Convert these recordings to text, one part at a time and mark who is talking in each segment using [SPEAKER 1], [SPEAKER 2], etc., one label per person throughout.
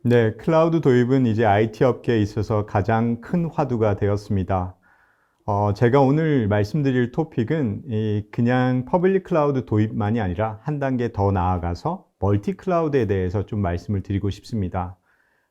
[SPEAKER 1] 네, 클라우드 도입은 이제 IT 업계에 있어서 가장 큰 화두가 되었습니다. 제가 오늘 말씀드릴 토픽은 그냥 퍼블릭 클라우드 도입만이 아니라 한 단계 더 나아가서 멀티 클라우드에 대해서 좀 말씀을 드리고 싶습니다.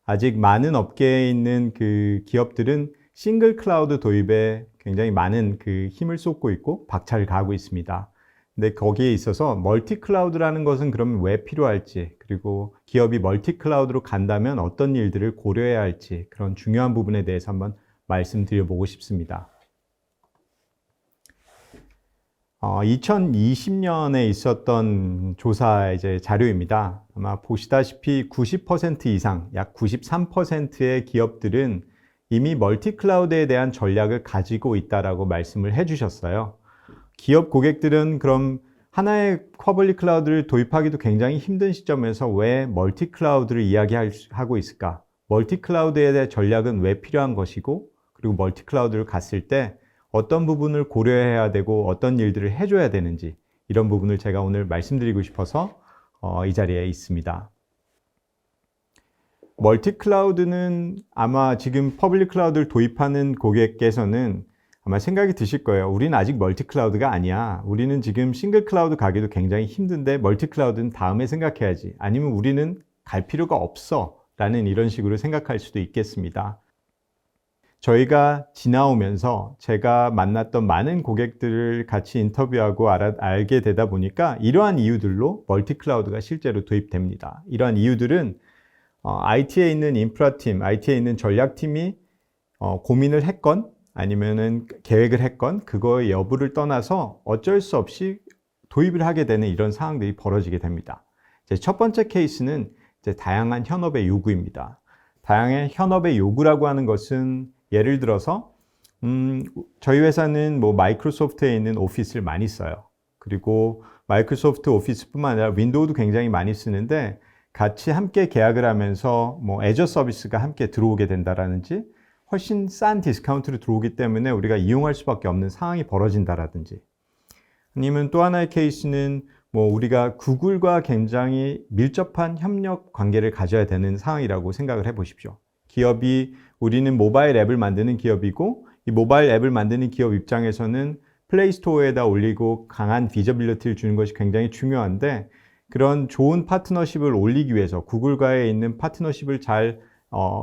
[SPEAKER 1] 아직 많은 업계에 있는 그 기업들은 싱글 클라우드 도입에 굉장히 많은 그 힘을 쏟고 있고 박차를 가하고 있습니다. 근데 거기에 있어서 멀티 클라우드라는 것은 그러면 왜 필요할지, 그리고 기업이 멀티 클라우드로 간다면 어떤 일들을 고려해야 할지, 그런 중요한 부분에 대해서 한번 말씀드려보고 싶습니다. 2020년에 있었던 조사 자료입니다. 아마 보시다시피 90% 이상, 약 93%의 기업들은 이미 멀티 클라우드에 대한 전략을 가지고 있다라고 말씀을 해주셨어요. 기업 고객들은 그럼 하나의 퍼블릭 클라우드를 도입하기도 굉장히 힘든 시점에서 왜 멀티 클라우드를 이야기하고 있을까? 멀티 클라우드에 대한 전략은 왜 필요한 것이고, 그리고 멀티 클라우드를 갔을 때 어떤 부분을 고려해야 되고 어떤 일들을 해줘야 되는지, 이런 부분을 제가 오늘 말씀드리고 싶어서 이 자리에 있습니다. 멀티 클라우드는 아마 지금 퍼블릭 클라우드를 도입하는 고객께서는 아마 생각이 드실 거예요. 우리는 아직 멀티 클라우드가 아니야. 우리는 지금 싱글 클라우드 가기도 굉장히 힘든데 멀티 클라우드는 다음에 생각해야지. 아니면 우리는 갈 필요가 없어. 라는 이런 식으로 생각할 수도 있겠습니다. 저희가 지나오면서 제가 만났던 많은 고객들을 같이 인터뷰하고 알게 되다 보니까 이러한 이유들로 멀티 클라우드가 실제로 도입됩니다. 이러한 이유들은 IT에 있는 인프라팀, IT에 있는 전략팀이 고민을 했건 아니면은 계획을 했건 그거의 여부를 떠나서 어쩔 수 없이 도입을 하게 되는 이런 상황들이 벌어지게 됩니다. 첫 번째 케이스는 다양한 현업의 요구입니다. 다양한 현업의 요구라고 하는 것은 예를 들어서 저희 회사는 뭐 마이크로소프트에 있는 오피스를 많이 써요. 그리고 마이크로소프트 오피스뿐만 아니라 윈도우도 굉장히 많이 쓰는데 같이 함께 계약을 하면서 뭐 애저 서비스가 함께 들어오게 된다라든지 훨씬 싼 디스카운트로 들어오기 때문에 우리가 이용할 수밖에 없는 상황이 벌어진다라든지, 아니면 또 하나의 케이스는 뭐 우리가 구글과 굉장히 밀접한 협력 관계를 가져야 되는 상황이라고 생각을 해 보십시오. 기업이, 우리는 모바일 앱을 만드는 기업이고 이 모바일 앱을 만드는 기업 입장에서는 플레이 스토어에다 올리고 강한 비저빌리티를 주는 것이 굉장히 중요한데, 그런 좋은 파트너십을 올리기 위해서 구글과의 있는 파트너십을 잘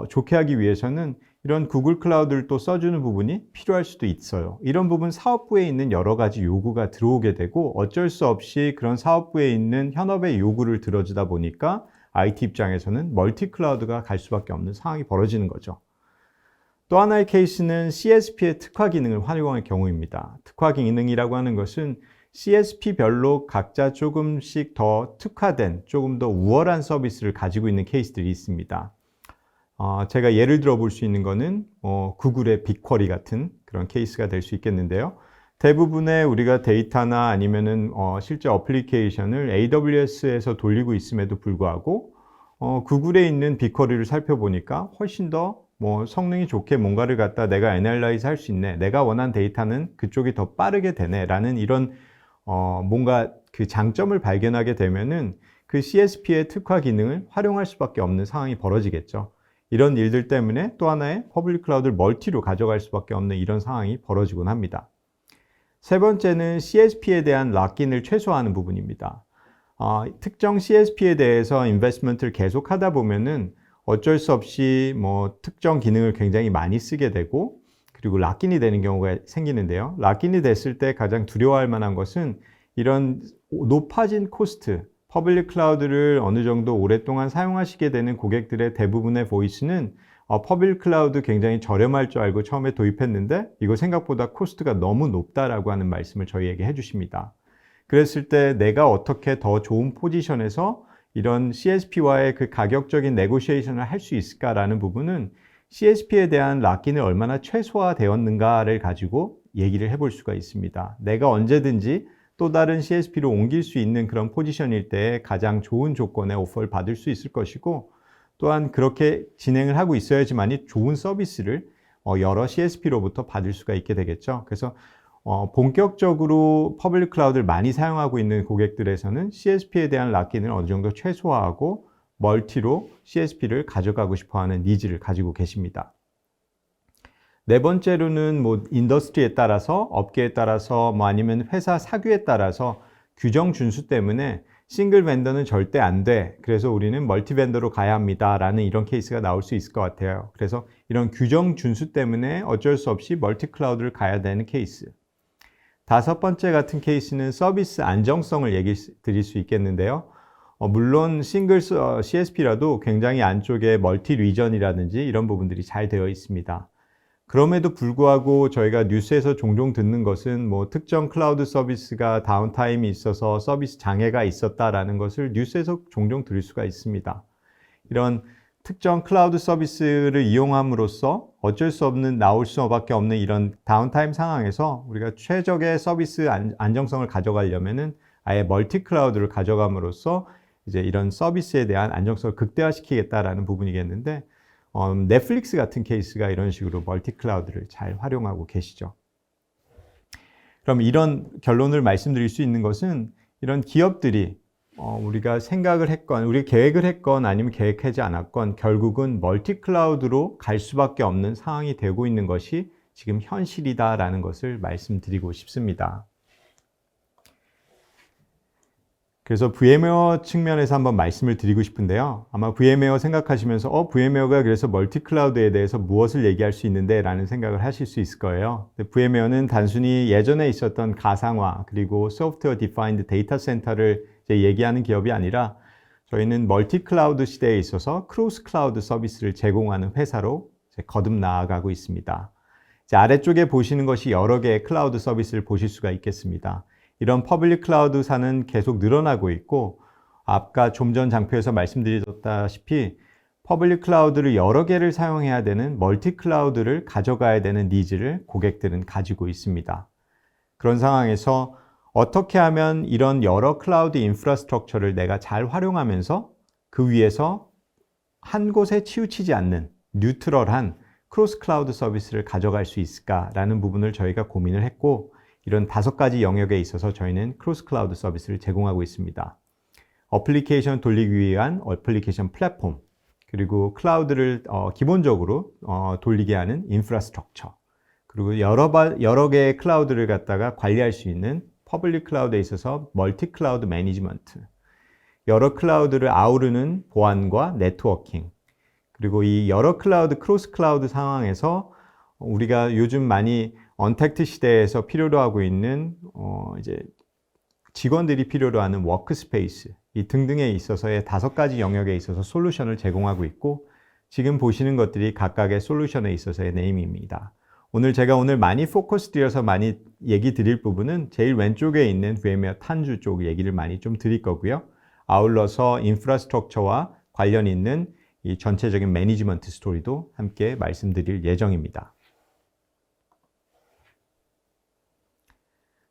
[SPEAKER 1] 좋게 하기 위해서는 이런 구글 클라우드를 또 써주는 부분이 필요할 수도 있어요. 이런 부분 사업부에 있는 여러 가지 요구가 들어오게 되고 어쩔 수 없이 그런 사업부에 있는 현업의 요구를 들어주다 보니까 IT 입장에서는 멀티 클라우드가 갈 수밖에 없는 상황이 벌어지는 거죠. 또 하나의 케이스는 CSP의 특화 기능을 활용할 경우입니다. 특화 기능이라고 하는 것은 CSP별로 각자 조금씩 더 특화된, 조금 더 우월한 서비스를 가지고 있는 케이스들이 있습니다. 제가 예를 들어 볼 수 있는 거는 구글의 빅쿼리 같은 그런 케이스가 될 수 있겠는데요. 대부분의 우리가 데이터나 아니면은 실제 어플리케이션을 AWS에서 돌리고 있음에도 불구하고 구글에 있는 빅쿼리를 살펴보니까 훨씬 더 성능이 좋게 뭔가를 갖다 내가 애널라이즈 할 수 있네, 내가 원하는 데이터는 그쪽이 더 빠르게 되네 라는 이런 뭔가 그 장점을 발견하게 되면은 그 CSP의 특화 기능을 활용할 수밖에 없는 상황이 벌어지겠죠. 이런 일들 때문에 또 하나의 퍼블릭 클라우드를 멀티로 가져갈 수밖에 없는 이런 상황이 벌어지곤 합니다. 세 번째는 CSP에 대한 락인을 최소화하는 부분입니다. 특정 CSP에 대해서 인베스트먼트를 계속 하다 보면은 어쩔 수 없이 특정 기능을 굉장히 많이 쓰게 되고, 그리고 락인이 되는 경우가 생기는데요. 락인이 됐을 때 가장 두려워할 만한 것은 이런 높아진 코스트, 퍼블릭 클라우드를 어느 정도 오랫동안 사용하시게 되는 고객들의 대부분의 보이스는 퍼블릭 클라우드 굉장히 저렴할 줄 알고 처음에 도입했는데 이거 생각보다 코스트가 너무 높다라고 하는 말씀을 저희에게 해주십니다. 그랬을 때 내가 어떻게 더 좋은 포지션에서 이런 CSP와의 그 가격적인 네고시에이션을 할 수 있을까라는 부분은 CSP에 대한 락인을 얼마나 최소화되었는가를 가지고 얘기를 해볼 수가 있습니다. 내가 언제든지 또 다른 CSP로 옮길 수 있는 그런 포지션일 때 가장 좋은 조건의 오퍼를 받을 수 있을 것이고, 또한 그렇게 진행을 하고 있어야지만이 좋은 서비스를 여러 CSP로부터 받을 수가 있게 되겠죠. 그래서 본격적으로 퍼블릭 클라우드를 많이 사용하고 있는 고객들에서는 CSP에 대한 락인을 어느 정도 최소화하고 멀티로 CSP를 가져가고 싶어하는 니즈를 가지고 계십니다. 네 번째로는 뭐 인더스트리에 따라서, 업계에 따라서, 뭐 아니면 회사 사규에 따라서 규정 준수 때문에 싱글 벤더는 절대 안 돼. 그래서 우리는 멀티 벤더로 가야 합니다. 라는 이런 케이스가 나올 수 있을 것 같아요. 그래서 이런 규정 준수 때문에 어쩔 수 없이 멀티 클라우드를 가야 되는 케이스. 다섯 번째 같은 케이스는 서비스 안정성을 얘기 드릴 수 있겠는데요. 물론 싱글 CSP라도 굉장히 안쪽에 멀티 리전이라든지 이런 부분들이 잘 되어 있습니다. 그럼에도 불구하고 저희가 뉴스에서 종종 듣는 것은 뭐 특정 클라우드 서비스가 다운타임이 있어서 서비스 장애가 있었다라는 것을 뉴스에서 종종 들을 수가 있습니다. 이런 특정 클라우드 서비스를 이용함으로써 어쩔 수 없는 나올 수밖에 없는 이런 다운타임 상황에서 우리가 최적의 서비스 안정성을 가져가려면은 아예 멀티 클라우드를 가져감으로써 이제 이런 서비스에 대한 안정성을 극대화시키겠다라는 부분이겠는데 넷플릭스 같은 케이스가 이런 식으로 멀티 클라우드를 잘 활용하고 계시죠. 그럼 이런 결론을 말씀드릴 수 있는 것은 이런 기업들이 우리가 생각을 했건, 우리 계획을 했건 아니면 계획하지 않았건 결국은 멀티 클라우드로 갈 수밖에 없는 상황이 되고 있는 것이 지금 현실이다라는 것을 말씀드리고 싶습니다. 그래서 VMware 측면에서 한번 말씀을 드리고 싶은데요. 아마 VMware 생각하시면서 VMware가 그래서 멀티 클라우드에 대해서 무엇을 얘기할 수 있는데 라는 생각을 하실 수 있을 거예요. VMware는 단순히 예전에 있었던 가상화 그리고 소프트웨어 디파인드 데이터 센터를 이제 얘기하는 기업이 아니라 저희는 멀티 클라우드 시대에 있어서 크로스 클라우드 서비스를 제공하는 회사로 이제 거듭 나아가고 있습니다. 이제 아래쪽에 보시는 것이 여러 개의 클라우드 서비스를 보실 수가 있겠습니다. 이런 퍼블릭 클라우드사는 계속 늘어나고 있고 아까 좀 전 장표에서 말씀드렸다시피 퍼블릭 클라우드를 여러 개를 사용해야 되는 멀티 클라우드를 가져가야 되는 니즈를 고객들은 가지고 있습니다. 그런 상황에서 어떻게 하면 이런 여러 클라우드 인프라스트럭처를 내가 잘 활용하면서 그 위에서 한 곳에 치우치지 않는 뉴트럴한 크로스 클라우드 서비스를 가져갈 수 있을까라는 부분을 저희가 고민을 했고 이런 5가지 영역에 있어서 저희는 크로스 클라우드 서비스를 제공하고 있습니다. 어플리케이션 돌리기 위한 어플리케이션 플랫폼, 그리고 클라우드를 기본적으로 돌리게 하는 인프라스트럭처, 그리고 여러 개의 클라우드를 갖다가 관리할 수 있는 퍼블릭 클라우드에 있어서 멀티 클라우드 매니지먼트, 여러 클라우드를 아우르는 보안과 네트워킹, 그리고 이 여러 클라우드, 크로스 클라우드 상황에서 우리가 요즘 많이 언택트 시대에서 필요로 하고 있는 이제 직원들이 필요로 하는 워크스페이스 이 등등에 있어서의 5가지 영역에 있어서 솔루션을 제공하고 있고 지금 보시는 것들이 각각의 솔루션에 있어서의 네임입니다. 제가 오늘 많이 포커스 드려서 많이 얘기 드릴 부분은 제일 왼쪽에 있는 VMware 탄주 쪽 얘기를 많이 좀 드릴 거고요. 아울러서 인프라스트럭처와 관련 있는 이 전체적인 매니지먼트 스토리도 함께 말씀드릴 예정입니다.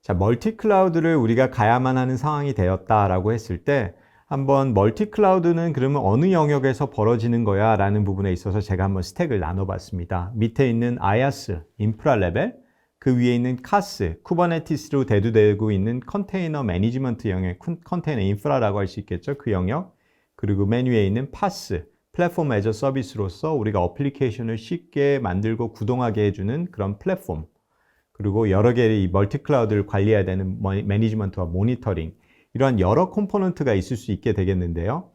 [SPEAKER 1] 자, 멀티 클라우드를 우리가 가야만 하는 상황이 되었다라고 했을 때 한번 멀티 클라우드는 그러면 어느 영역에서 벌어지는 거야 라는 부분에 있어서 제가 한번 스택을 나눠봤습니다. 밑에 있는 IaaS, 인프라 레벨, 그 위에 있는 카스, 쿠버네티스로 대두되고 있는 컨테이너 매니지먼트 영역, 컨테이너 인프라라고 할 수 있겠죠. 그 영역. 그리고 맨 위에 있는 파스, 플랫폼 애저 서비스로서 우리가 어플리케이션을 쉽게 만들고 구동하게 해주는 그런 플랫폼. 그리고 여러 개의 이 멀티 클라우드를 관리해야 되는 매니지먼트와 모니터링 이러한 여러 컴포넌트가 있을 수 있게 되겠는데요.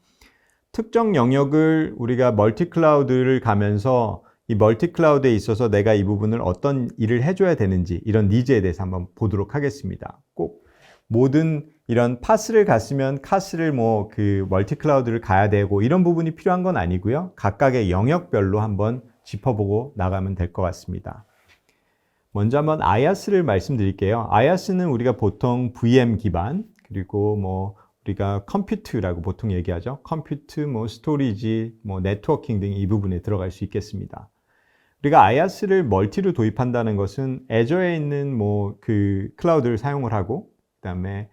[SPEAKER 1] 특정 영역을 우리가 멀티 클라우드를 가면서 이 멀티 클라우드에 있어서 내가 이 부분을 어떤 일을 해줘야 되는지 이런 니즈에 대해서 한번 보도록 하겠습니다. 꼭 모든 이런 파스를 갔으면 카스를 그 멀티 클라우드를 가야 되고 이런 부분이 필요한 건 아니고요. 각각의 영역별로 한번 짚어보고 나가면 될 것 같습니다. 먼저 한번 IaaS를 말씀드릴게요. IaaS는 우리가 보통 VM 기반 그리고 우리가 컴퓨트라고 보통 얘기하죠. 컴퓨트, 스토리지, 네트워킹 등 이 부분에 들어갈 수 있겠습니다. 우리가 IaaS를 멀티로 도입한다는 것은 애저에 있는 그 클라우드를 사용을 하고 그다음에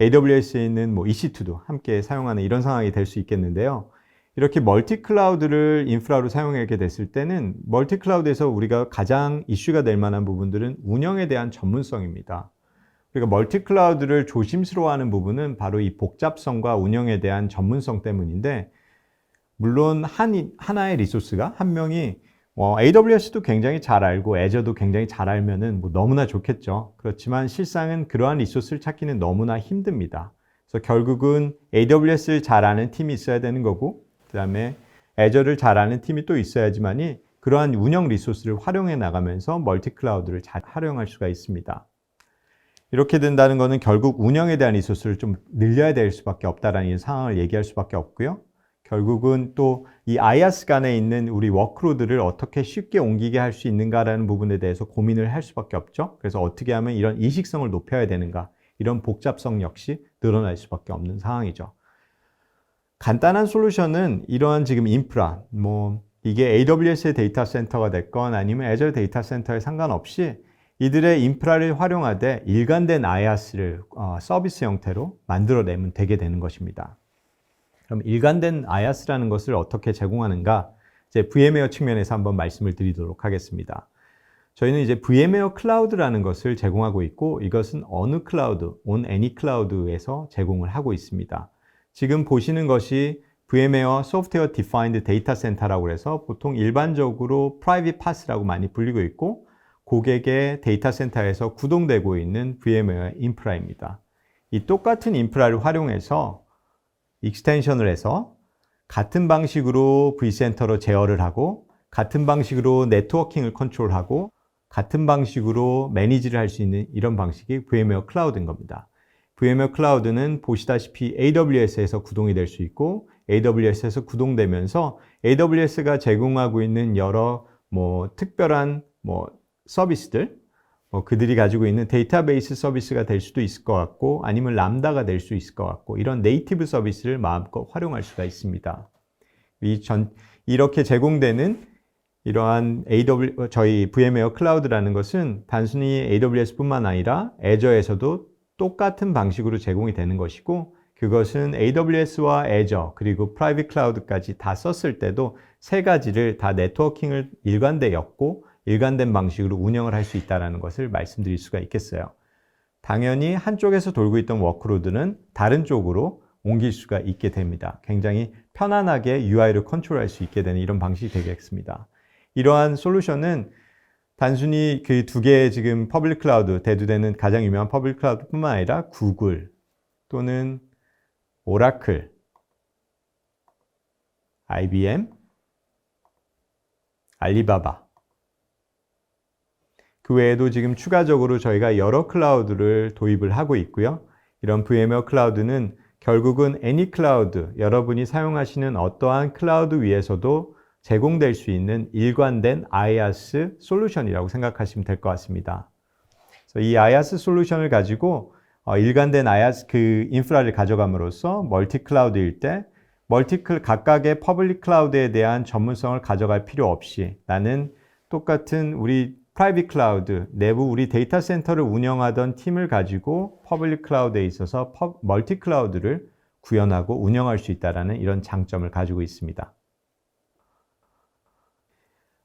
[SPEAKER 1] AWS에 있는 EC2도 함께 사용하는 이런 상황이 될 수 있겠는데요. 이렇게 멀티 클라우드를 인프라로 사용하게 됐을 때는 멀티 클라우드에서 우리가 가장 이슈가 될 만한 부분들은 운영에 대한 전문성입니다. 우리가 멀티 클라우드를 조심스러워하는 부분은 바로 이 복잡성과 운영에 대한 전문성 때문인데 물론 하나의 리소스가 한 명이 AWS도 굉장히 잘 알고 애저도 굉장히 잘 알면은 뭐 너무나 좋겠죠. 그렇지만 실상은 그러한 리소스를 찾기는 너무나 힘듭니다. 그래서 결국은 AWS를 잘 아는 팀이 있어야 되는 거고, 그 다음에 애저를 잘 아는 팀이 또 있어야지만이 그러한 운영 리소스를 활용해 나가면서 멀티 클라우드를 잘 활용할 수가 있습니다. 이렇게 된다는 것은 결국 운영에 대한 리소스를 좀 늘려야 될 수밖에 없다라는 상황을 얘기할 수밖에 없고요. 결국은 또 이 IaaS 간에 있는 우리 워크로드를 어떻게 쉽게 옮기게 할 수 있는가라는 부분에 대해서 고민을 할 수밖에 없죠. 그래서 어떻게 하면 이런 이식성을 높여야 되는가, 이런 복잡성 역시 늘어날 수밖에 없는 상황이죠. 간단한 솔루션은 이러한 지금 인프라, 이게 AWS의 데이터 센터가 됐건 아니면 Azure 데이터 센터에 상관없이 이들의 인프라를 활용하되 일관된 IaaS를 서비스 형태로 만들어내면 되게 되는 것입니다. 그럼 일관된 IaaS라는 것을 어떻게 제공하는가? 이제 VMware 측면에서 한번 말씀을 드리도록 하겠습니다. 저희는 이제 VMware 클라우드라는 것을 제공하고 있고, 이것은 어느 클라우드, on any cloud에서 제공을 하고 있습니다. 지금 보시는 것이 VMware Software Defined Data Center라고 해서 보통 일반적으로 Private PaaS라고 많이 불리고 있고, 고객의 데이터 센터에서 구동되고 있는 VMware 인프라입니다. 이 똑같은 인프라를 활용해서 익스텐션을 해서 같은 방식으로 vCenter로 제어를 하고, 같은 방식으로 네트워킹을 컨트롤하고, 같은 방식으로 매니지를 할 수 있는 이런 방식이 VMware 클라우드인 겁니다. VMware 클라우드는 보시다시피 AWS에서 구동이 될 수 있고, AWS에서 구동되면서 AWS가 제공하고 있는 여러 특별한 서비스들, 그들이 가지고 있는 데이터베이스 서비스가 될 수도 있을 것 같고, 아니면 람다가 될 수 있을 것 같고, 이런 네이티브 서비스를 마음껏 활용할 수가 있습니다. 이렇게 제공되는 이러한 저희 VMware 클라우드라는 것은 단순히 AWS뿐만 아니라 Azure에서도 똑같은 방식으로 제공이 되는 것이고, 그것은 AWS와 Azure 그리고 프라이빗 클라우드까지 다 썼을 때도 세 가지를 다 네트워킹을 일관되었고 일관된 방식으로 운영을 할 수 있다는 것을 말씀드릴 수가 있겠어요. 당연히 한쪽에서 돌고 있던 워크로드는 다른 쪽으로 옮길 수가 있게 됩니다. 굉장히 편안하게 UI를 컨트롤할 수 있게 되는 이런 방식이 되겠습니다. 이러한 솔루션은 단순히 그 두 개의 지금 퍼블릭 클라우드, 대두되는 가장 유명한 퍼블릭 클라우드뿐만 아니라 구글 또는 오라클, IBM, 알리바바, 그 외에도 지금 추가적으로 저희가 여러 클라우드를 도입을 하고 있고요. 이런 VMware 클라우드는 결국은 any 클라우드, 여러분이 사용하시는 어떠한 클라우드 위에서도 제공될 수 있는 일관된 IaaS 솔루션이라고 생각하시면 될 것 같습니다. 그래서 이 IaaS 솔루션을 가지고 일관된 IaaS 그 인프라를 가져감으로써 멀티 클라우드일 때 각각의 퍼블릭 클라우드에 대한 전문성을 가져갈 필요 없이 나는 똑같은 우리 프라이빗 클라우드, 내부 우리 데이터 센터를 운영하던 팀을 가지고 퍼블릭 클라우드에 있어서 멀티 클라우드를 구현하고 운영할 수 있다는 이런 장점을 가지고 있습니다.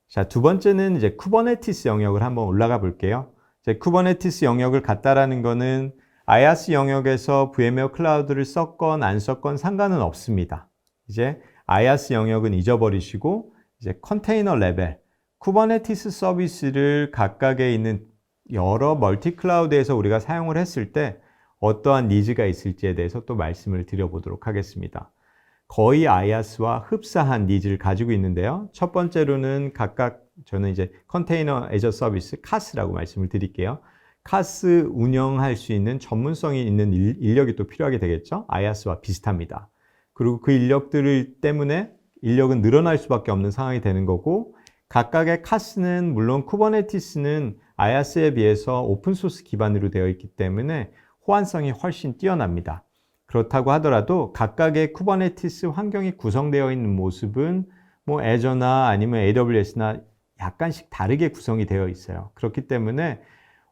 [SPEAKER 1] 자, 두 번째는 이제 쿠버네티스 영역을 한번 올라가 볼게요. 이제 쿠버네티스 영역을 갖다라는 거는 IaaS 영역에서 VMware 클라우드를 썼건 안 썼건 상관은 없습니다. 이제 IaaS 영역은 잊어버리시고 이제 컨테이너 레벨, 쿠버네티스 서비스를 각각에 있는 여러 멀티 클라우드에서 우리가 사용을 했을 때 어떠한 니즈가 있을지에 대해서 또 말씀을 드려보도록 하겠습니다. 거의 IaaS와 흡사한 니즈를 가지고 있는데요. 첫 번째로는 각각 저는 이제 컨테이너 애저 서비스 카스라고 말씀을 드릴게요. 카스 운영할 수 있는 전문성이 있는 인력이 또 필요하게 되겠죠. IaaS와 비슷합니다. 그리고 그 인력들 때문에 인력은 늘어날 수밖에 없는 상황이 되는 거고, 각각의 카스는 물론 쿠버네티스는 IaaS에 비해서 오픈소스 기반으로 되어 있기 때문에 호환성이 훨씬 뛰어납니다. 그렇다고 하더라도 각각의 쿠버네티스 환경이 구성되어 있는 모습은 Azure나 아니면 AWS나 약간씩 다르게 구성이 되어 있어요. 그렇기 때문에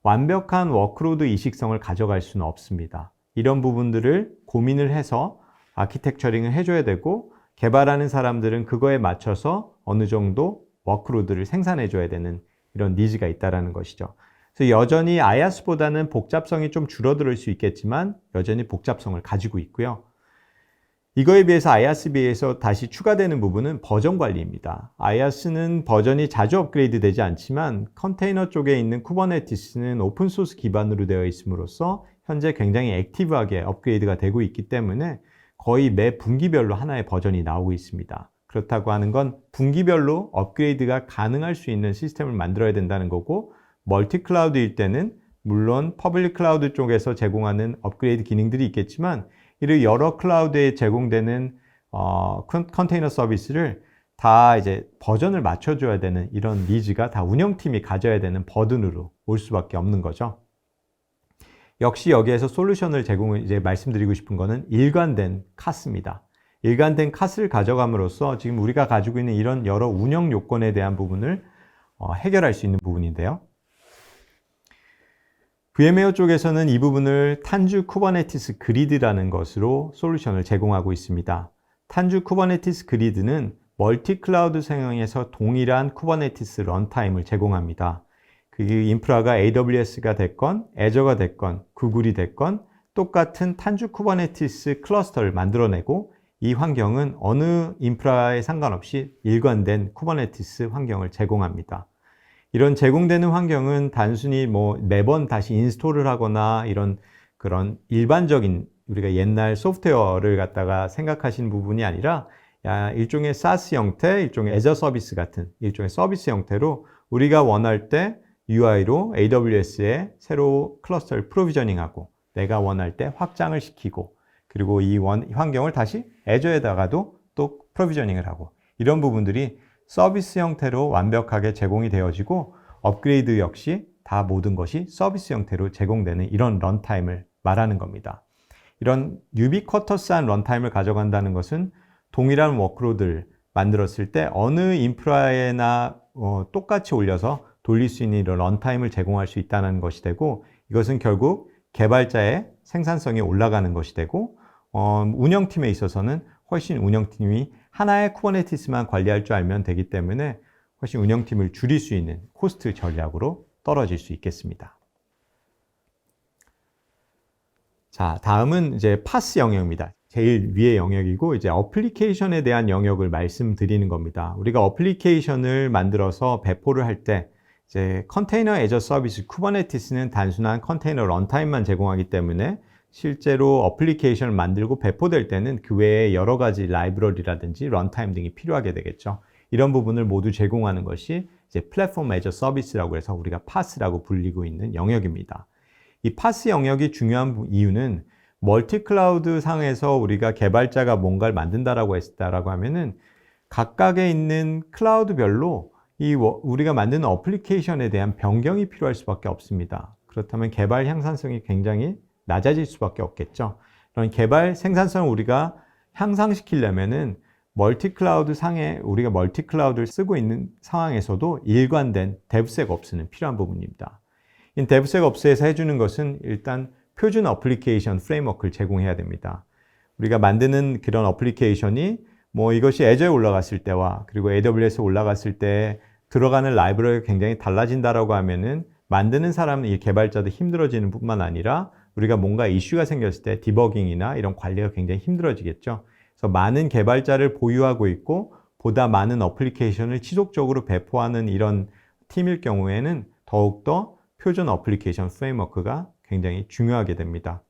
[SPEAKER 1] 완벽한 워크로드 이식성을 가져갈 수는 없습니다. 이런 부분들을 고민을 해서 아키텍처링을 해줘야 되고, 개발하는 사람들은 그거에 맞춰서 어느 정도 워크로드를 생산해줘야 되는 이런 니즈가 있다는 것이죠. 그래서 여전히 IaaS보다는 복잡성이 좀 줄어들 수 있겠지만 여전히 복잡성을 가지고 있고요. 이거에 비해서 IaaS에 다시 추가되는 부분은 버전 관리입니다. IaaS는 버전이 자주 업그레이드 되지 않지만 컨테이너 쪽에 있는 쿠버네티스는 오픈소스 기반으로 되어 있음으로써 현재 굉장히 액티브하게 업그레이드가 되고 있기 때문에 거의 매 분기별로 하나의 버전이 나오고 있습니다. 그렇다고 하는 건 분기별로 업그레이드가 가능할 수 있는 시스템을 만들어야 된다는 거고, 멀티 클라우드일 때는 물론 퍼블릭 클라우드 쪽에서 제공하는 업그레이드 기능들이 있겠지만 이를 여러 클라우드에 제공되는 컨테이너 서비스를 다 이제 버전을 맞춰줘야 되는 이런 니즈가 다 운영팀이 가져야 되는 버든으로 올 수밖에 없는 거죠. 역시 여기에서 솔루션을 이제 말씀드리고 싶은 거는 일관된 카스입니다. 일관된 카스를 가져감으로써 지금 우리가 가지고 있는 이런 여러 운영 요건에 대한 부분을 해결할 수 있는 부분인데요. VM웨어 쪽에서는 이 부분을 탄주 쿠버네티스 그리드라는 것으로 솔루션을 제공하고 있습니다. 탄주 쿠버네티스 그리드는 멀티 클라우드 상황에서 동일한 쿠버네티스 런타임을 제공합니다. 그 인프라가 AWS가 됐건, 애저가 됐건, 구글이 됐건 똑같은 탄주 쿠버네티스 클러스터를 만들어내고 이 환경은 어느 인프라에 상관없이 일관된 쿠버네티스 환경을 제공합니다. 이런 제공되는 환경은 단순히 매번 다시 인스톨을 하거나 이런 그런 일반적인 우리가 옛날 소프트웨어를 갖다가 생각하시는 부분이 아니라 일종의 SaaS 형태, 일종의 애저 서비스 같은 일종의 서비스 형태로 우리가 원할 때 UI로 AWS에 새로 클러스터를 프로비저닝하고 내가 원할 때 확장을 시키고 그리고 이 환경을 다시 애저에다가도 또 프로비저닝을 하고 이런 부분들이 서비스 형태로 완벽하게 제공이 되어지고 업그레이드 역시 다 모든 것이 서비스 형태로 제공되는 이런 런타임을 말하는 겁니다. 이런 유비쿼터스한 런타임을 가져간다는 것은 동일한 워크로드를 만들었을 때 어느 인프라에나 똑같이 올려서 돌릴 수 있는 이런 런타임을 제공할 수 있다는 것이 되고 이것은 결국 개발자의 생산성이 올라가는 것이 되고 운영팀에 있어서는 훨씬 운영팀이 하나의 쿠버네티스만 관리할 줄 알면 되기 때문에 훨씬 운영팀을 줄일 수 있는 코스트 전략으로 떨어질 수 있겠습니다. 자, 다음은 이제 파스 영역입니다. 제일 위의 영역이고 이제 어플리케이션에 대한 영역을 말씀드리는 겁니다. 우리가 어플리케이션을 만들어서 배포를 할 때 이제 컨테이너 애저 서비스 쿠버네티스는 단순한 컨테이너 런타임만 제공하기 때문에 실제로 어플리케이션을 만들고 배포될 때는 그 외에 여러 가지 라이브러리라든지 런타임 등이 필요하게 되겠죠. 이런 부분을 모두 제공하는 것이 이제 플랫폼 애저 서비스라고 해서 우리가 파스라고 불리고 있는 영역입니다. 이 파스 영역이 중요한 이유는 멀티 클라우드 상에서 우리가 개발자가 뭔가를 만든다라고 했다라고 하면은 각각에 있는 클라우드별로 우리가 만드는 어플리케이션에 대한 변경이 필요할 수밖에 없습니다. 그렇다면 개발 향상성이 굉장히 낮아질 수밖에 없겠죠. 그런 개발 생산성을 우리가 향상시키려면은 멀티 클라우드 상에 우리가 멀티 클라우드를 쓰고 있는 상황에서도 일관된 DevSecOps는 필요한 부분입니다. 이 DevSecOps에서 해주는 것은 일단 표준 어플리케이션 프레임워크를 제공해야 됩니다. 우리가 만드는 그런 어플리케이션이 이것이 애저에 올라갔을 때와 그리고 AWS에 올라갔을 때 들어가는 라이브러리가 굉장히 달라진다라고 하면은 만드는 사람은 이 개발자도 힘들어지는 뿐만 아니라 우리가 뭔가 이슈가 생겼을 때 디버깅이나 이런 관리가 굉장히 힘들어지겠죠. 그래서 많은 개발자를 보유하고 있고 보다 많은 어플리케이션을 지속적으로 배포하는 이런 팀일 경우에는 더욱더 표준 어플리케이션 프레임워크가 굉장히 중요하게 됩니다.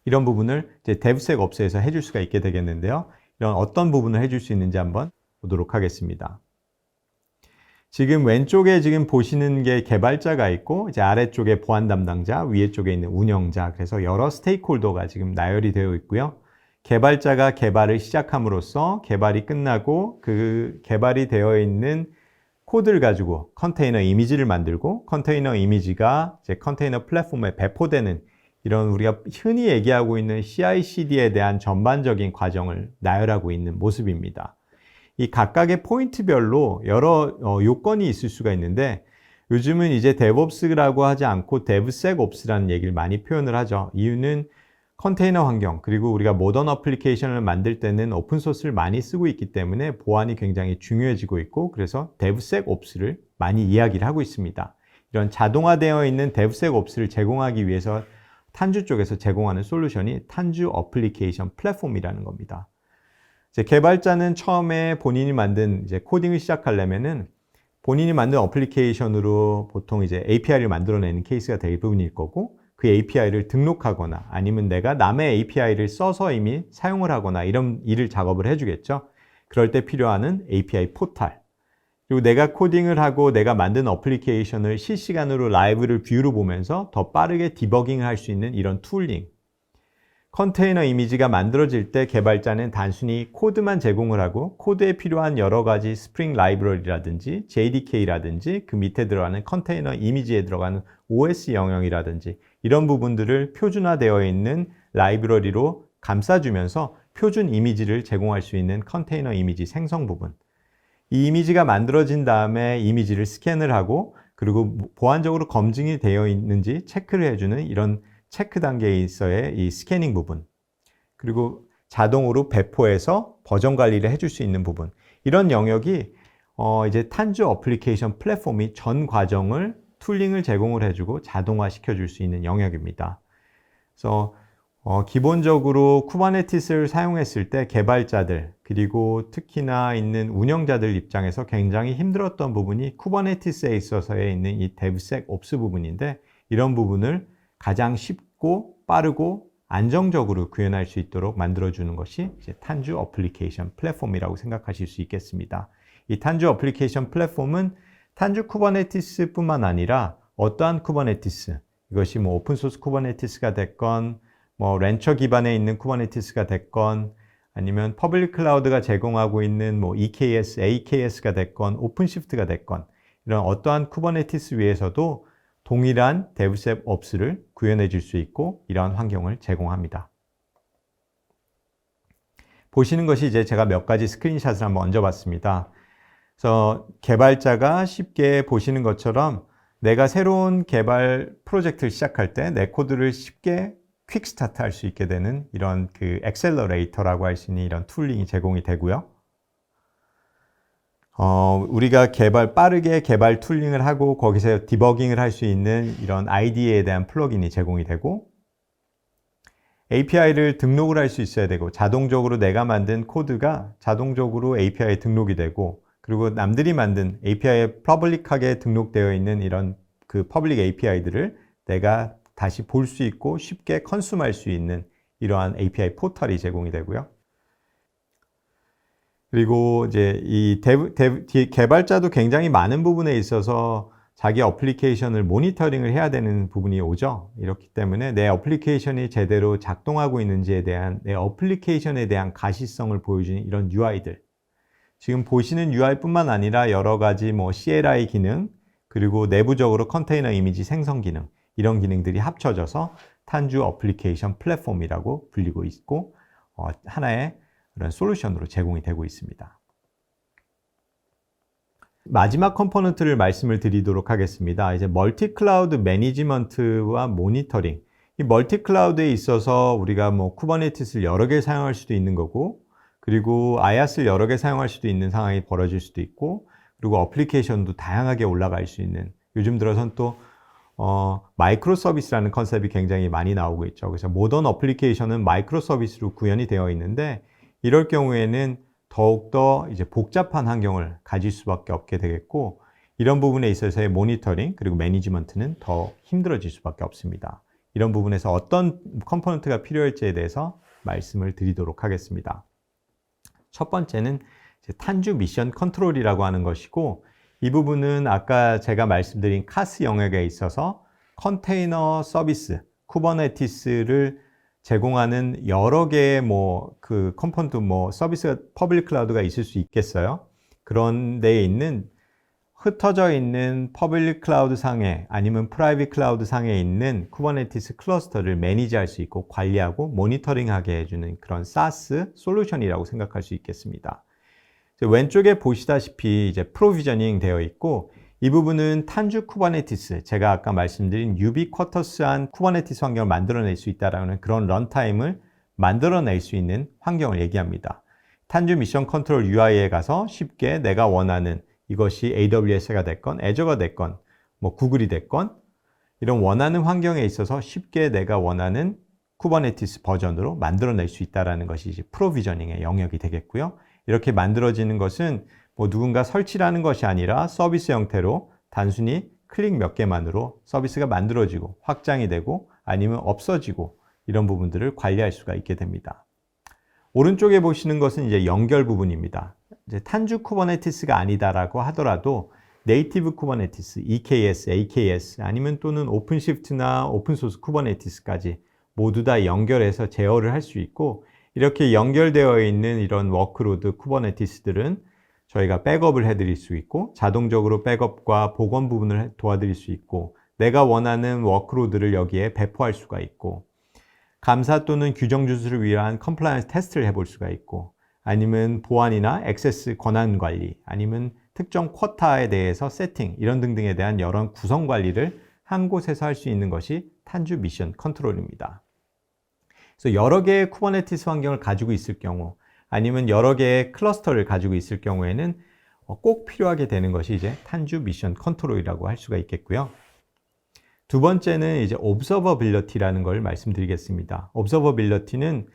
[SPEAKER 1] 이런 부분을 이제 DevSecOps에서 해줄 수가 있게 되겠는데요. 이런 어떤 부분을 해줄 수 있는지 한번 보도록 하겠습니다. 지금 왼쪽에 지금 보시는 게 개발자가 있고 이제 아래쪽에 보안 담당자, 위에 쪽에 있는 운영자, 그래서 여러 스테이크홀더가 지금 나열이 되어 있고요. 개발자가 개발을 시작함으로써 개발이 끝나고 그 개발이 되어 있는 코드를 가지고 컨테이너 이미지를 만들고 컨테이너 이미지가 이제 컨테이너 플랫폼에 배포되는 이런 우리가 흔히 얘기하고 있는 CI/CD에 대한 전반적인 과정을 나열하고 있는 모습입니다. 이 각각의 포인트별로 여러 요건이 있을 수가 있는데 요즘은 이제 DevOps라고 하지 않고 DevSecOps라는 얘기를 많이 표현을 하죠. 이유는 컨테이너 환경 그리고 우리가 모던 어플리케이션을 만들 때는 오픈소스를 많이 쓰고 있기 때문에 보안이 굉장히 중요해지고 있고 그래서 DevSecOps를 많이 이야기를 하고 있습니다. 이런 자동화되어 있는 DevSecOps를 제공하기 위해서 탄주 쪽에서 제공하는 솔루션이 탄주 어플리케이션 플랫폼이라는 겁니다. 이제 개발자는 처음에 본인이 만든 이제 코딩을 시작하려면은 본인이 만든 어플리케이션으로 보통 이제 API를 만들어내는 케이스가 대부분일 거고, 그 API를 등록하거나 아니면 내가 남의 API를 써서 이미 사용을 하거나 이런 일을 작업을 해주겠죠. 그럴 때 필요한 API 포탈, 그리고 내가 코딩을 하고 내가 만든 어플리케이션을 실시간으로 라이브를 뷰로 보면서 더 빠르게 디버깅을 할 수 있는 이런 툴링. 컨테이너 이미지가 만들어질 때 개발자는 단순히 코드만 제공을 하고 코드에 필요한 여러 가지 스프링 라이브러리라든지 JDK라든지 그 밑에 들어가는 컨테이너 이미지에 들어가는 OS 영역이라든지 이런 부분들을 표준화되어 있는 라이브러리로 감싸주면서 표준 이미지를 제공할 수 있는 컨테이너 이미지 생성 부분. 이 이미지가 만들어진 다음에 이미지를 스캔을 하고 그리고 보안적으로 검증이 되어 있는지 체크를 해주는 이런 체크 단계에 있어의 이 스캐닝 부분, 그리고 자동으로 배포해서 버전 관리를 해줄 수 있는 부분, 이런 영역이 이제 탄주 어플리케이션 플랫폼이 전 과정을 툴링을 제공을 해주고 자동화 시켜줄 수 있는 영역입니다. 그래서 기본적으로 쿠버네티스를 사용했을 때 개발자들 그리고 특히나 있는 운영자들 입장에서 굉장히 힘들었던 부분이 쿠버네티스에 있어서에 있는 이 DevSecOps 부분인데, 이런 부분을 가장 쉽고 빠르고 안정적으로 구현할 수 있도록 만들어주는 것이 이제 탄주 어플리케이션 플랫폼이라고 생각하실 수 있겠습니다. 이 탄주 어플리케이션 플랫폼은 탄주 쿠버네티스 뿐만 아니라 어떠한 쿠버네티스, 이것이 뭐 오픈소스 쿠버네티스가 됐건 뭐 렌처 기반에 있는 쿠버네티스가 됐건 아니면 퍼블릭 클라우드가 제공하고 있는 뭐 EKS, AKS가 됐건 오픈시프트가 됐건 이런 어떠한 쿠버네티스 위에서도 동일한 DevSecOps를 구현해 줄 수 있고 이러한 환경을 제공합니다. 보시는 것이 이제 제가 몇 가지 스크린샷을 한번 얹어봤습니다. 그래서 개발자가 쉽게 보시는 것처럼 내가 새로운 개발 프로젝트를 시작할 때 내 코드를 쉽게 퀵 스타트 할 수 있게 되는 이런 그 엑셀러레이터라고 할 수 있는 이런 툴링이 제공이 되고요. 우리가 빠르게 개발 툴링을 하고 거기서 디버깅을 할 수 있는 이런 IDE에 대한 플러긴이 제공이 되고, API를 등록을 할 수 있어야 되고 자동적으로 내가 만든 코드가 자동적으로 API에 등록이 되고, 그리고 남들이 만든 API에 퍼블릭하게 등록되어 있는 이런 그 퍼블릭 API들을 내가 다시 볼 수 있고 쉽게 컨숨할 수 있는 이러한 API 포털이 제공이 되고요. 그리고 이제 이 개발자도 굉장히 많은 부분에 있어서 자기 어플리케이션을 모니터링을 해야 되는 부분이 오죠. 이렇기 때문에 내 어플리케이션이 제대로 작동하고 있는지에 대한 내 어플리케이션에 대한 가시성을 보여주는 이런 UI들. 지금 보시는 UI뿐만 아니라 여러 가지 뭐 CLI 기능, 그리고 내부적으로 컨테이너 이미지 생성 기능, 이런 기능들이 합쳐져서 탄주 어플리케이션 플랫폼이라고 불리고 있고 하나의 그런 솔루션으로 제공이 되고 있습니다. 마지막 컴포넌트를 말씀을 드리도록 하겠습니다. 이제 멀티 클라우드 매니지먼트와 모니터링. 이 멀티 클라우드에 있어서 우리가 뭐 쿠버네티스를 여러 개 사용할 수도 있는 거고, 그리고 IaaS를 여러 개 사용할 수도 있는 상황이 벌어질 수도 있고, 그리고 어플리케이션도 다양하게 올라갈 수 있는, 요즘 들어선 또 마이크로 서비스라는 컨셉이 굉장히 많이 나오고 있죠. 그래서 모던 어플리케이션은 마이크로 서비스로 구현이 되어 있는데, 이럴 경우에는 더욱더 이제 복잡한 환경을 가질 수밖에 없게 되겠고, 이런 부분에 있어서의 모니터링 그리고 매니지먼트는 더 힘들어질 수밖에 없습니다. 이런 부분에서 어떤 컴포넌트가 필요할지에 대해서 말씀을 드리도록 하겠습니다. 첫 번째는 이제 탄주 미션 컨트롤이라고 하는 것이고, 이 부분은 아까 제가 말씀드린 카스 영역에 있어서 컨테이너 서비스, 쿠버네티스를 제공하는 여러 개의 그 컴포넌트 서비스가 퍼블릭 클라우드가 있을 수 있겠어요. 그런 데에 있는 흩어져 있는 퍼블릭 클라우드 상에 아니면 프라이빗 클라우드 상에 있는 쿠버네티스 클러스터를 매니지할 수 있고 관리하고 모니터링하게 해주는 그런 SaaS 솔루션이라고 생각할 수 있겠습니다. 왼쪽에 보시다시피 이제 프로비저닝 되어 있고, 이 부분은 탄주 쿠버네티스, 제가 아까 말씀드린 유비쿼터스한 쿠버네티스 환경을 만들어낼 수 있다는 그런 런타임을 만들어낼 수 있는 환경을 얘기합니다. 탄주 미션 컨트롤 UI에 가서 쉽게 내가 원하는 이것이 AWS가 됐건 애저가 됐건 뭐 구글이 됐건 이런 원하는 환경에 있어서 쉽게 내가 원하는 쿠버네티스 버전으로 만들어낼 수 있다는 것이 이제 프로비저닝의 영역이 되겠고요. 이렇게 만들어지는 것은 뭐 누군가 설치라는 것이 아니라 서비스 형태로 단순히 클릭 몇 개만으로 서비스가 만들어지고 확장이 되고 아니면 없어지고 이런 부분들을 관리할 수가 있게 됩니다. 오른쪽에 보시는 것은 이제 연결 부분입니다. 이제 탄주 쿠버네티스가 아니다라고 하더라도 네이티브 쿠버네티스, EKS, AKS 아니면 또는 오픈시프트나 오픈소스 쿠버네티스까지 모두 다 연결해서 제어를 할 수 있고 이렇게 연결되어 있는 이런 워크로드 쿠버네티스들은 저희가 백업을 해드릴 수 있고 자동적으로 백업과 복원 부분을 도와드릴 수 있고 내가 원하는 워크로드를 여기에 배포할 수가 있고 감사 또는 규정 준수를 위한 컴플라이언스 테스트를 해볼 수가 있고 아니면 보안이나 액세스 권한 관리 아니면 특정 쿼타에 대해서 세팅 이런 등등에 대한 여러 구성 관리를 한 곳에서 할 수 있는 것이 탄주 미션 컨트롤입니다. 그래서 여러 개의 쿠버네티스 환경을 가지고 있을 경우 아니면 여러 개의 클러스터를 가지고 있을 경우에는 꼭 필요하게 되는 것이 이제 탄주 미션 컨트롤이라고 할 수가 있겠고요. 두 번째는 이제 observability라는 걸 말씀드리겠습니다. observability는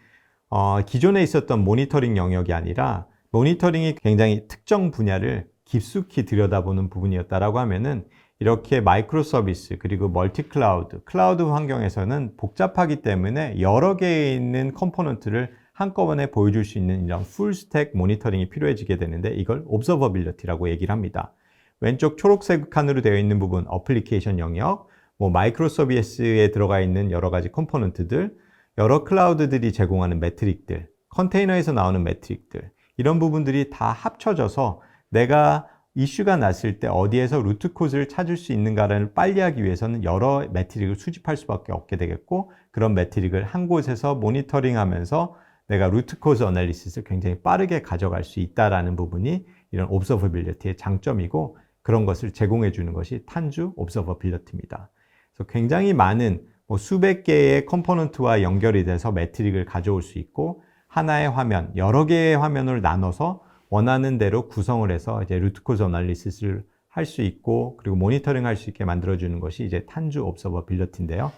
[SPEAKER 1] 기존에 있었던 모니터링 영역이 아니라 모니터링이 굉장히 특정 분야를 깊숙이 들여다보는 부분이었다라고 하면은 이렇게 마이크로 서비스 그리고 멀티 클라우드, 클라우드 환경에서는 복잡하기 때문에 여러 개에 있는 컴포넌트를 한꺼번에 보여줄 수 있는 이런 풀 스택 모니터링이 필요해지게 되는데 이걸 observability라고 얘기를 합니다. 왼쪽 초록색 칸으로 되어 있는 부분 어플리케이션 영역, 뭐 마이크로 서비스에 들어가 있는 여러 가지 컴포넌트들, 여러 클라우드들이 제공하는 매트릭들, 컨테이너에서 나오는 매트릭들 이런 부분들이 다 합쳐져서 내가 이슈가 났을 때 어디에서 루트 코즈를 찾을 수 있는가를 빨리 하기 위해서는 여러 매트릭을 수집할 수밖에 없게 되겠고 그런 매트릭을 한 곳에서 모니터링하면서 내가 루트 코즈 어널리시스를 굉장히 빠르게 가져갈 수 있다는 부분이 이런 observability의 장점이고 그런 것을 제공해 주는 것이 탄주 observability입니다. 그래서 굉장히 많은 수백 개의 컴포넌트와 연결이 돼서 매트릭을 가져올 수 있고 하나의 화면, 여러 개의 화면을 나눠서 원하는 대로 구성을 해서 이제 루트 코즈 어널리시스를 할 수 있고 그리고 모니터링 할 수 있게 만들어주는 것이 이제 탄주 observability인데요.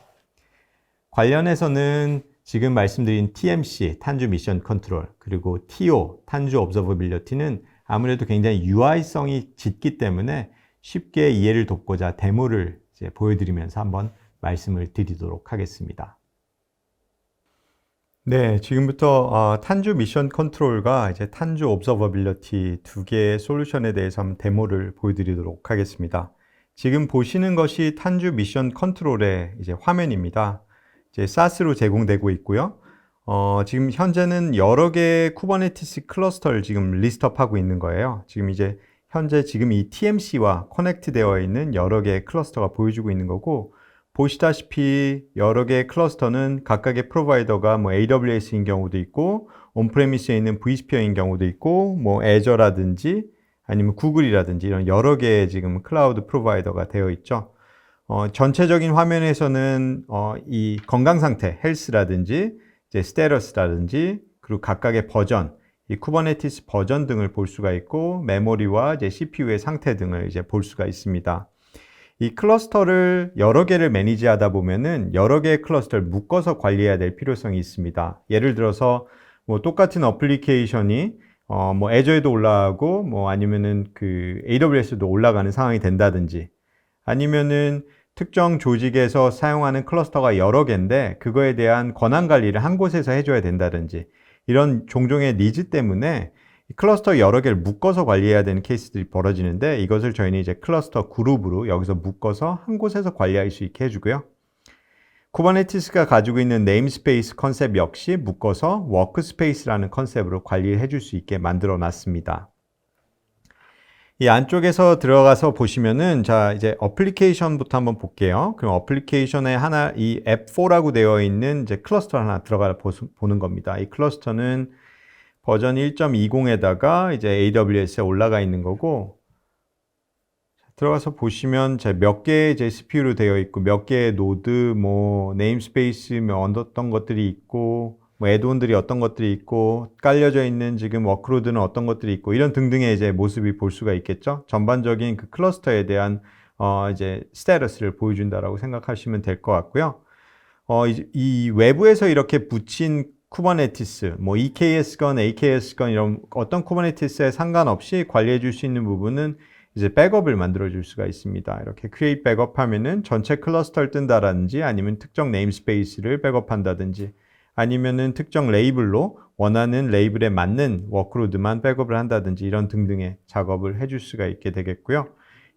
[SPEAKER 1] 관련해서는 지금 말씀드린 TMC, 탄주 미션 컨트롤, 그리고 TO, 탄주 observability는 아무래도 굉장히 UI성이 짙기 때문에 쉽게 이해를 돕고자 데모를 이제 보여드리면서 한번 말씀을 드리도록 하겠습니다. 네, 지금부터 탄주 미션 컨트롤과 이제 탄주 observability 두 개의 솔루션에 대해서 한번 데모를 보여드리도록 하겠습니다. 지금 보시는 것이 탄주 미션 컨트롤의 이제 화면입니다. 이제 SaaS로 제공되고 있고요. 지금 현재는 여러 개의 쿠버네티스 클러스터를 지금 리스트업하고 있는 거예요. 지금 이제 현재 지금 이 TMC와 커넥트 되어 있는 여러 개의 클러스터가 보여주고 있는 거고 보시다시피 여러 개의 클러스터는 각각의 프로바이더가 뭐 AWS인 경우도 있고 온프레미스에 있는 vSphere인 경우도 있고 뭐 애저라든지 아니면 구글이라든지 이런 여러 개의 지금 클라우드 프로바이더가 되어 있죠. 전체적인 화면에서는 이 건강 상태, 헬스라든지 이제 스테러스라든지 그리고 각각의 버전, 이 쿠버네티스 버전 등을 볼 수가 있고 메모리와 이제 CPU의 상태 등을 이제 볼 수가 있습니다. 이 클러스터를 여러 개를 매니지하다 보면은 여러 개의 클러스터를 묶어서 관리해야 될 필요성이 있습니다. 예를 들어서 뭐 똑같은 어플리케이션이 뭐 애저에도 올라가고 뭐 아니면은 그 AWS도 올라가는 상황이 된다든지 아니면은 특정 조직에서 사용하는 클러스터가 여러 개인데 그거에 대한 권한 관리를 한 곳에서 해줘야 된다든지 이런 종종의 니즈 때문에 클러스터 여러 개를 묶어서 관리해야 되는 케이스들이 벌어지는데 이것을 저희는 이제 클러스터 그룹으로 여기서 묶어서 한 곳에서 관리할 수 있게 해주고요. 쿠버네티스가 가지고 있는 네임스페이스 컨셉 역시 묶어서 워크스페이스라는 컨셉으로 관리를 해줄 수 있게 만들어 놨습니다. 이 안쪽에서 들어가서 보시면은 자 이제 어플리케이션부터 한번 볼게요. 그럼 어플리케이션에 하나 이 앱4라고 되어 있는 이제 클러스터 하나 들어가 보는 겁니다. 이 클러스터는 버전 1.20에다가 이제 AWS에 올라가 있는 거고 들어가서 보시면 몇 개의 이제 CPU로 되어 있고 몇 개의 노드, 뭐 네임스페이스 어떤 것들이 있고 뭐 애드온들이 어떤 것들이 있고 깔려져 있는 지금 워크로드는 어떤 것들이 있고 이런 등등의 이제 모습이 볼 수가 있겠죠. 전반적인 그 클러스터에 대한 이제 스테러스를 보여준다라고 생각하시면 될 것 같고요. 이 외부에서 이렇게 붙인 쿠버네티스, 뭐 EKS건 AKS건 이런 어떤 쿠버네티스에 상관없이 관리해 줄 수 있는 부분은 이제 백업을 만들어 줄 수가 있습니다. 이렇게 create 백업 하면은 전체 클러스터를 뜬다든지 아니면 특정 네임스페이스를 백업한다든지 아니면은 특정 레이블로 원하는 레이블에 맞는 워크로드만 백업을 한다든지 이런 등등의 작업을 해줄 수가 있게 되겠고요.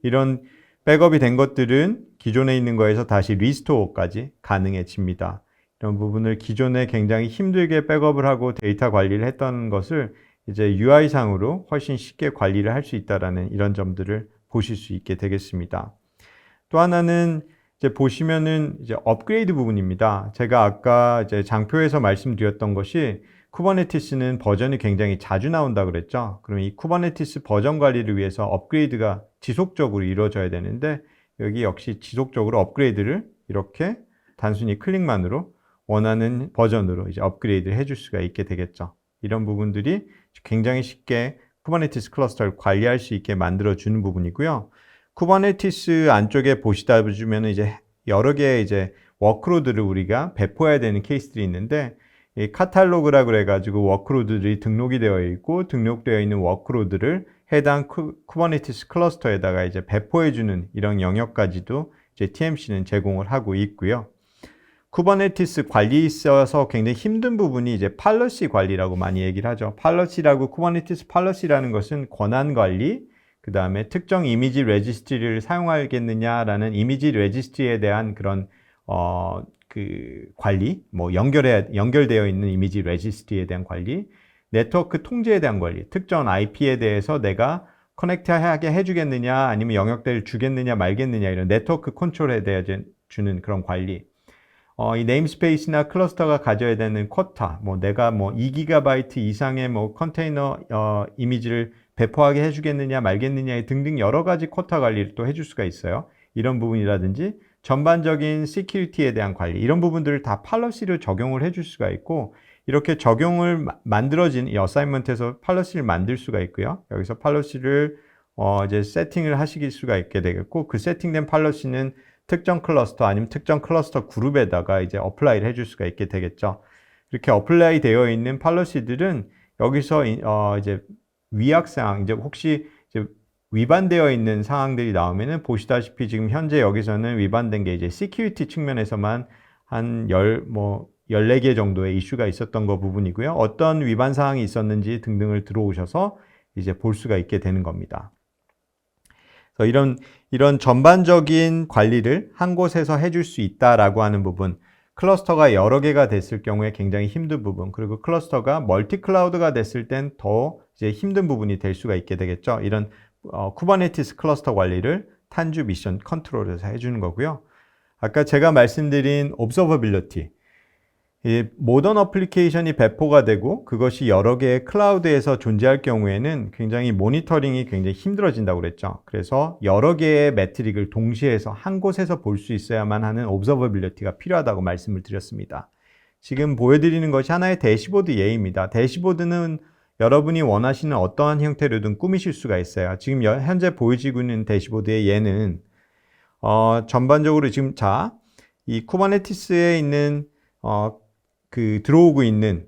[SPEAKER 1] 이런 백업이 된 것들은 기존에 있는 거에서 다시 리스토어까지 가능해집니다. 이런 부분을 기존에 굉장히 힘들게 백업을 하고 데이터 관리를 했던 것을 이제 UI상으로 훨씬 쉽게 관리를 할 수 있다라는 이런 점들을 보실 수 있게 되겠습니다. 또 하나는 이제 보시면은 이제 업그레이드 부분입니다. 제가 아까 이제 장표에서 말씀드렸던 것이 쿠버네티스는 버전이 굉장히 자주 나온다 그랬죠. 그럼 이 쿠버네티스 버전 관리를 위해서 업그레이드가 지속적으로 이루어져야 되는데 여기 역시 지속적으로 업그레이드를 이렇게 단순히 클릭만으로 원하는 버전으로 이제 업그레이드를 해줄 수가 있게 되겠죠. 이런 부분들이 굉장히 쉽게 쿠버네티스 클러스터를 관리할 수 있게 만들어주는 부분이고요. 쿠버네티스 안쪽에 보시다 보시면 이제 여러 개의 이제 워크로드를 우리가 배포해야 되는 케이스들이 있는데 이 카탈로그라 그래가지고 워크로드들이 등록이 되어 있고 등록되어 있는 워크로드를 해당 쿠버네티스 클러스터에다가 이제 배포해주는 이런 영역까지도 이제 TMC는 제공을 하고 있고요. 쿠버네티스 관리에 있어서 굉장히 힘든 부분이 이제 팔러시 관리라고 많이 얘기를 하죠. 팔러시라고 쿠버네티스 팔러시라는 것은 권한 관리, 그 다음에 특정 이미지 레지스트리를 사용하겠느냐라는 이미지 레지스트리에 대한 그런 그 관리, 뭐 연결되어 있는 이미지 레지스트리에 대한 관리, 네트워크 통제에 대한 관리, 특정 IP에 대해서 내가 커넥트하게 해주겠느냐, 아니면 영역대를 주겠느냐 말겠느냐 이런 네트워크 컨트롤에 대해 주는 그런 관리. 이 네임스페이스나 클러스터가 가져야 되는 쿼타, 뭐 내가 뭐 2GB 이상의 뭐 컨테이너 이미지를 배포하게 해주겠느냐 말겠느냐 등등 여러 가지 쿼타 관리를 또 해줄 수가 있어요. 이런 부분이라든지 전반적인 시큐리티에 대한 관리, 이런 부분들을 다 팔러시를 적용을 해줄 수가 있고 이렇게 적용을 만들어진 이 어사인먼트에서 팔러시를 만들 수가 있고요. 여기서 팔러시를 이제 세팅을 하실 수가 있게 되겠고 그 세팅된 팔러시는 특정 클러스터 아니면 특정 클러스터 그룹에다가 이제 어플라이를 해줄 수가 있게 되겠죠. 이렇게 어플라이 되어 있는 팔러시들은 여기서 이제 위약 상황, 이제 혹시 이제 위반되어 있는 상황들이 나오면은 보시다시피 지금 현재 여기서는 위반된 게 이제 시큐리티 측면에서만 한 14개 정도의 이슈가 있었던 거 부분이고요. 어떤 위반 사항이 있었는지 등등을 들어오셔서 이제 볼 수가 있게 되는 겁니다. 그래서 이런 전반적인 관리를 한 곳에서 해줄 수 있다라고 하는 부분, 클러스터가 여러 개가 됐을 경우에 굉장히 힘든 부분, 그리고 클러스터가 멀티 클라우드가 됐을 땐 더 이제 힘든 부분이 될 수가 있게 되겠죠. 이런 쿠버네티스 클러스터 관리를 탄주 미션 컨트롤에서 해주는 거고요. 아까 제가 말씀드린 observability, 모던 어플리케이션이 배포가 되고 그것이 여러 개의 클라우드에서 존재할 경우에는 굉장히 모니터링이 굉장히 힘들어진다고 그랬죠. 그래서 여러 개의 매트릭을 동시에 해서 한 곳에서 볼 수 있어야만 하는 observability가 필요하다고 말씀을 드렸습니다. 지금 보여드리는 것이 하나의 대시보드 예입니다. 대시보드는 여러분이 원하시는 어떠한 형태로든 꾸미실 수가 있어요. 지금 현재 보여지고 있는 대시보드의 예는 전반적으로 지금 이 쿠버네티스에 있는 들어오고 있는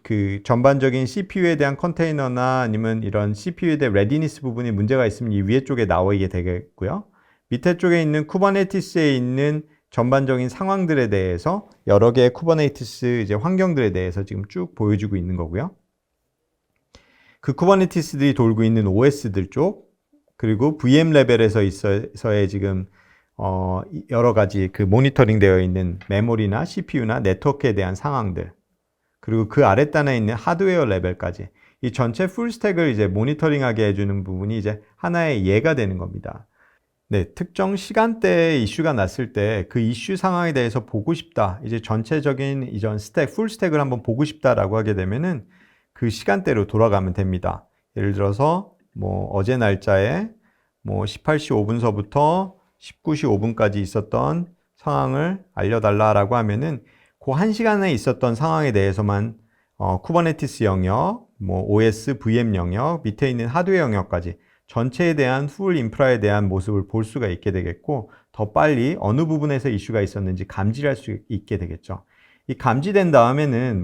[SPEAKER 1] 그 전반적인 CPU에 대한 컨테이너나 아니면 이런 CPU에 대한 레디니스 부분이 문제가 있으면 이 위에 쪽에 나오게 되겠고요. 밑에 쪽에 있는 쿠버네티스에 있는 전반적인 상황들에 대해서 여러 개의 쿠버네티스 이제 환경들에 대해서 지금 쭉 보여주고 있는 거고요. 그 쿠버네티스들이 돌고 있는 OS들 쪽, 그리고 VM 레벨에서의 지금 여러 가지 그 모니터링 되어 있는 메모리나 CPU나 네트워크에 대한 상황들, 그리고 그 아랫단에 있는 하드웨어 레벨까지 이 전체 풀스택을 이제 모니터링하게 해주는 부분이 이제 하나의 예가 되는 겁니다. 네, 특정 시간대에 이슈가 났을 때 그 이슈 상황에 대해서 보고 싶다, 이제 전체적인 이전 풀스택을 한번 보고 싶다라고 하게 되면은 그 시간대로 돌아가면 됩니다. 예를 들어서 뭐 어제 날짜에 뭐 18시 5분서부터 19시 5분까지 있었던 상황을 알려달라라고 하면은 그 1시간에 있었던 상황에 대해서만 쿠버네티스 영역, 뭐 OS, VM 영역, 밑에 있는 하드웨어 영역까지 전체에 대한 풀 인프라에 대한 모습을 볼 수가 있게 되겠고 더 빨리 어느 부분에서 이슈가 있었는지 감지할 수 있게 되겠죠. 이 감지된 다음에는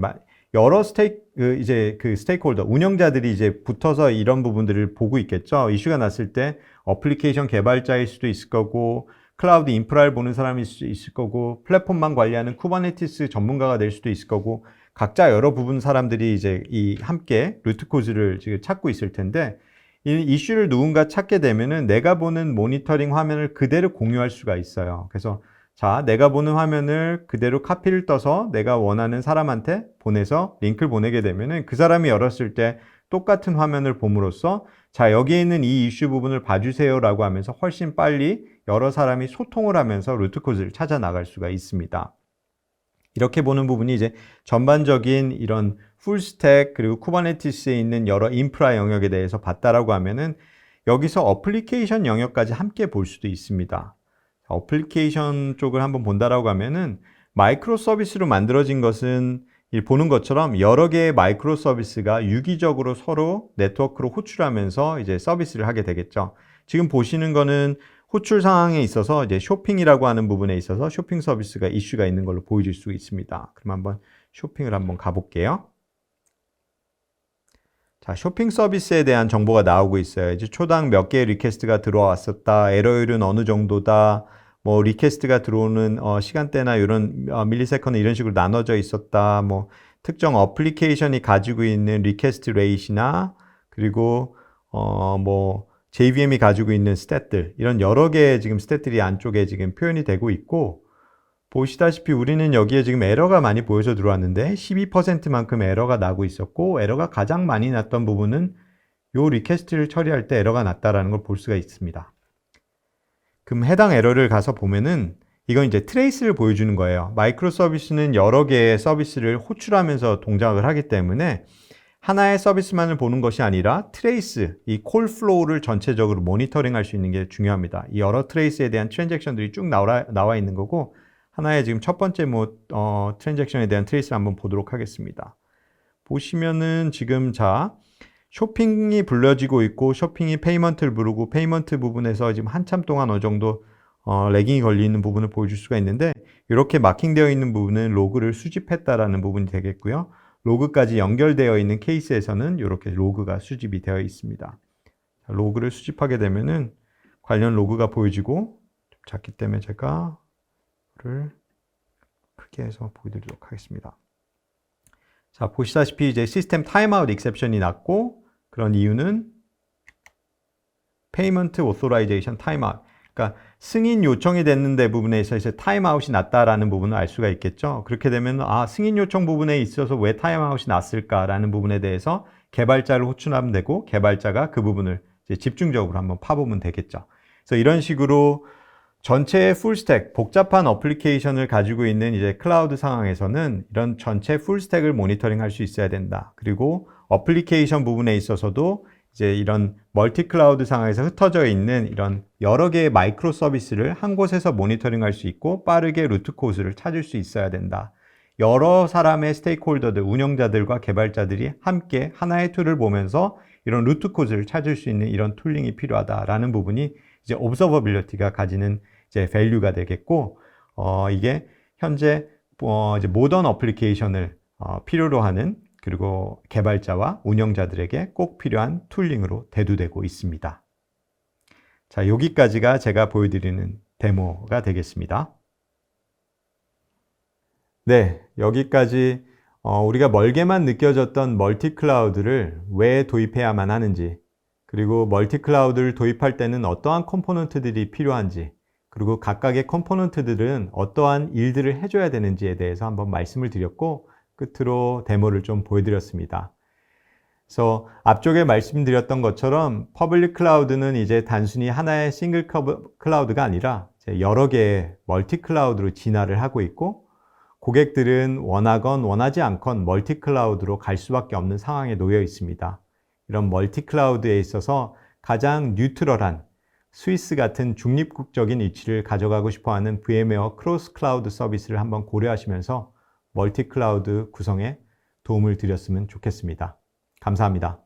[SPEAKER 1] 여러 스테이크홀더, 운영자들이 이제 붙어서 이런 부분들을 보고 있겠죠. 이슈가 났을 때 어플리케이션 개발자일 수도 있을 거고, 클라우드 인프라를 보는 사람일 수도 있을 거고, 플랫폼만 관리하는 쿠버네티스 전문가가 될 수도 있을 거고, 각자 여러 부분 사람들이 이제 함께 루트 코즈를 지금 찾고 있을 텐데, 이 이슈를 누군가 찾게 되면은 내가 보는 모니터링 화면을 그대로 공유할 수가 있어요. 그래서 자, 내가 보는 화면을 그대로 카피를 떠서 내가 원하는 사람한테 보내서 링크를 보내게 되면은 그 사람이 열었을 때 똑같은 화면을 봄으로써 자, 여기에 있는 이 이슈 부분을 봐주세요 라고 하면서 훨씬 빨리 여러 사람이 소통을 하면서 루트 코즈를 찾아 나갈 수가 있습니다. 이렇게 보는 부분이 이제 전반적인 이런 풀스택 그리고 쿠버네티스에 있는 여러 인프라 영역에 대해서 봤다라고 하면은 여기서 어플리케이션 영역까지 함께 볼 수도 있습니다. 어플리케이션 쪽을 한번 본다라고 하면은 마이크로 서비스로 만들어진 것은 보는 것처럼 여러 개의 마이크로 서비스가 유기적으로 서로 네트워크로 호출하면서 이제 서비스를 하게 되겠죠. 지금 보시는 거는 호출 상황에 있어서 이제 쇼핑이라고 하는 부분에 있어서 쇼핑 서비스가 이슈가 있는 걸로 보여질 수 있습니다. 그럼 한번 쇼핑을 한번 가볼게요. 자, 쇼핑 서비스에 대한 정보가 나오고 있어요. 이제 초당 몇 개의 리퀘스트가 들어왔었다, 에러율은 어느 정도다, 뭐 리퀘스트가 들어오는 시간대나 이런 밀리세컨드 이런 식으로 나눠져 있었다, 뭐 특정 어플리케이션이 가지고 있는 리퀘스트 레이트나 그리고 뭐 JVM이 가지고 있는 스탯들, 이런 여러 개의 지금 스탯들이 안쪽에 지금 표현이 되고 있고, 보시다시피 우리는 여기에 지금 에러가 많이 보여서 들어왔는데 12%만큼 에러가 나고 있었고, 에러가 가장 많이 났던 부분은 요 리퀘스트를 처리할 때 에러가 났다라는 걸 볼 수가 있습니다. 그럼 해당 에러를 가서 보면은 이건 이제 트레이스를 보여주는 거예요. 마이크로 서비스는 여러 개의 서비스를 호출하면서 동작을 하기 때문에 하나의 서비스만을 보는 것이 아니라 트레이스, 이 콜 플로우를 전체적으로 모니터링 할 수 있는 게 중요합니다. 이 여러 트레이스에 대한 트랜잭션들이 쭉 나와 있는 거고, 하나의 지금 첫 번째 트랜잭션에 대한 트레이스를 한번 보도록 하겠습니다. 보시면은 지금 자, 쇼핑이 불려지고 있고, 쇼핑이 페이먼트를 부르고, 페이먼트 부분에서 지금 한참 동안 어느 정도 래깅이 걸리는 부분을 보여줄 수가 있는데, 이렇게 마킹되어 있는 부분은 로그를 수집했다라는 부분이 되겠고요. 로그까지 연결되어 있는 케이스에서는 이렇게 로그가 수집이 되어 있습니다. 로그를 수집하게 되면은 관련 로그가 보여지고, 좀 작기 때문에 제가 를 크게 해서 보여드리도록 하겠습니다. 자, 보시다시피 이제 시스템 타임아웃 익셉션이 났고, 그런 이유는 페이먼트 오소라이제이션 타임아웃, 그러니까 승인 요청이 됐는데 부분에서 이제 타임아웃이 났다라는 부분을 알 수가 있겠죠. 그렇게 되면 승인 요청 부분에 있어서 왜 타임아웃이 났을까라는 부분에 대해서 개발자를 호출하면 되고, 개발자가 그 부분을 이제 집중적으로 한번 파보면 되겠죠. 그래서 이런 식으로 전체의 풀스택, 복잡한 어플리케이션을 가지고 있는 이제 클라우드 상황에서는 이런 전체 풀스택을 모니터링 할 수 있어야 된다. 그리고 어플리케이션 부분에 있어서도 이제 이런 멀티 클라우드 상황에서 흩어져 있는 이런 여러 개의 마이크로 서비스를 한 곳에서 모니터링 할 수 있고, 빠르게 루트 코즈를 찾을 수 있어야 된다. 여러 사람의 스테이크홀더들, 운영자들과 개발자들이 함께 하나의 툴을 보면서 이런 루트 코즈를 찾을 수 있는 이런 툴링이 필요하다라는 부분이 이제 observability가 가지는 이제 value가 되겠고, 이게 현재 이제 모던 어플리케이션을 필요로 하는, 그리고 개발자와 운영자들에게 꼭 필요한 툴링으로 대두되고 있습니다. 자, 여기까지가 제가 보여드리는 데모가 되겠습니다. 네, 여기까지 우리가 멀게만 느껴졌던 멀티 클라우드를 왜 도입해야만 하는지, 그리고 멀티 클라우드를 도입할 때는 어떠한 컴포넌트들이 필요한지, 그리고 각각의 컴포넌트들은 어떠한 일들을 해줘야 되는지에 대해서 한번 말씀을 드렸고, 끝으로 데모를 좀 보여드렸습니다. 그래서 앞쪽에 말씀드렸던 것처럼 퍼블릭 클라우드는 이제 단순히 하나의 싱글 클라우드가 아니라 여러 개의 멀티 클라우드로 진화를 하고 있고, 고객들은 원하건 원하지 않건 멀티 클라우드로 갈 수밖에 없는 상황에 놓여 있습니다. 이런 멀티 클라우드에 있어서 가장 뉴트럴한 스위스 같은 중립국적인 위치를 가져가고 싶어하는 VM웨어 크로스 클라우드 서비스를 한번 고려하시면서 멀티 클라우드 구성에 도움을 드렸으면 좋겠습니다. 감사합니다.